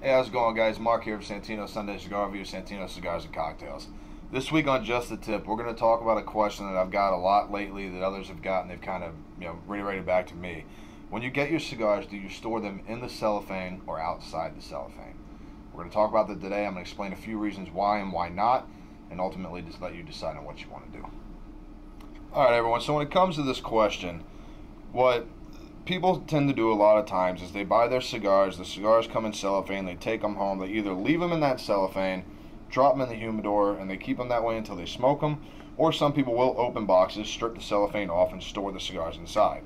Hey, how's it going, guys? Marc here for Santino Sunday Cigar Review, Santino Cigars and Cocktails. This week on Just the Tip, we're going to talk about a question that I've got a lot lately that others have gotten. They've kind of, reiterated back to me. When you get your cigars, do you store them in the cellophane or outside the cellophane? We're going to talk about that today. I'm going to explain a few reasons why and why not, and ultimately just let you decide on what you want to do. All right, everyone. So when it comes to this question, what people tend to do a lot of times is they buy their cigars, the cigars come in cellophane, they take them home, they either leave them in that cellophane, drop them in the humidor, and they keep them that way until they smoke them, or some people will open boxes, strip the cellophane off, and store the cigars inside.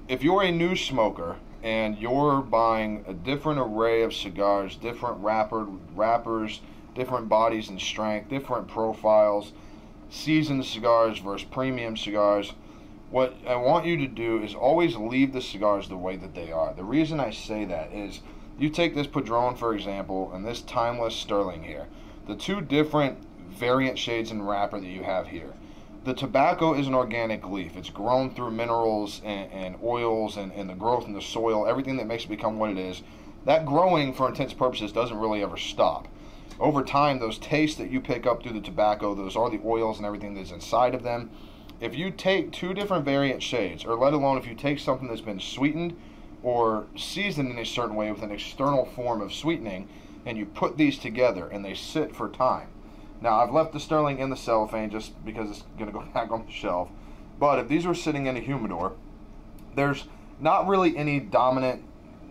If you're a new smoker and you're buying a different array of cigars, different wrappers, different bodies and strength, different profiles, seasoned cigars versus premium cigars, what I want you to do is always leave the cigars the way that they are. The reason I say that is you take this Padron, for example, and this Timeless Sterling here. The two different variant shades in wrapper that you have here. The tobacco is an organic leaf. It's grown through minerals and oils and the growth in the soil, everything that makes it become what it is. That growing, for intents purposes, doesn't really ever stop. Over time, those tastes that you pick up through the tobacco, those are the oils and everything that's inside of them. If you take two different variant shades, or let alone if you take something that's been sweetened or seasoned in a certain way with an external form of sweetening, and you put these together and they sit for time. Now, I've left the Sterling in the cellophane just because it's going to go back on the shelf, but if these were sitting in a humidor, there's not really any dominant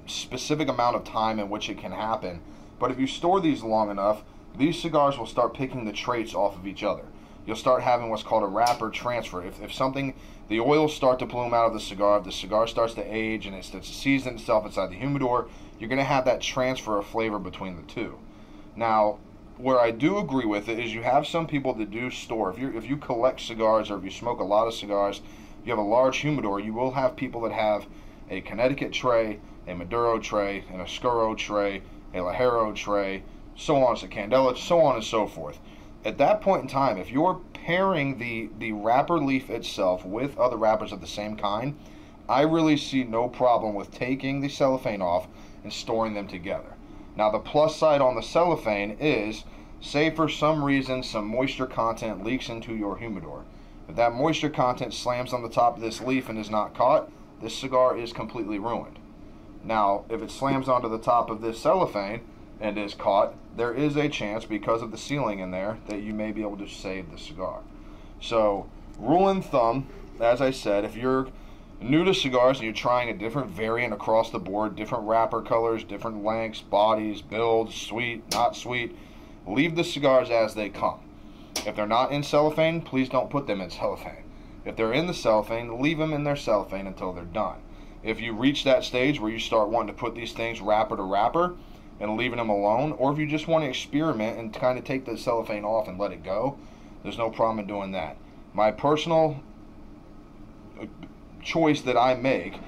specific amount of time in which it can happen, but if you store these long enough, these cigars will start picking the traits off of each other. You'll start having what's called a wrapper transfer. If something, the oils start to plume out of the cigar starts to age and it starts to season itself inside the humidor, you're going to have that transfer of flavor between the two. Now, where I do agree with it is you have some people that do store. If you collect cigars or if you smoke a lot of cigars, you have a large humidor, you will have people that have a Connecticut tray, a Maduro tray, an Oscuro tray, a Ligero tray, so on, a Candela, so on and so forth. At that point in time, if you're pairing the wrapper leaf itself with other wrappers of the same kind, I really see no problem with taking the cellophane off and storing them together. Now, the plus side on the cellophane is, say for some reason some moisture content leaks into your humidor. If that moisture content slams on the top of this leaf and is not caught, this cigar is completely ruined. Now, if it slams onto the top of this cellophane and is caught, there is a chance, because of the sealing in there, that you may be able to save the cigar. So, rule of thumb, as I said, if you're new to cigars and you're trying a different variant across the board, different wrapper colors, different lengths, bodies, builds, sweet, not sweet, leave the cigars as they come. If they're not in cellophane, please don't put them in cellophane. If they're in the cellophane, leave them in their cellophane until they're done. If you reach that stage where you start wanting to put these things wrapper to wrapper and leaving them alone, or if you just want to experiment and kind of take the cellophane off and let it go, there's no problem in doing that. My personal choice that I make,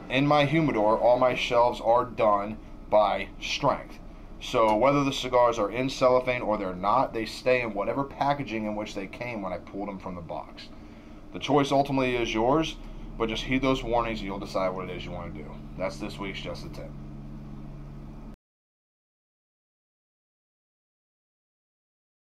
in my humidor, all my shelves are done by strength. So whether the cigars are in cellophane or they're not, they stay in whatever packaging in which they came when I pulled them from the box. The choice ultimately is yours, but just heed those warnings and you'll decide what it is you want to do. That's this week's Just a Tip.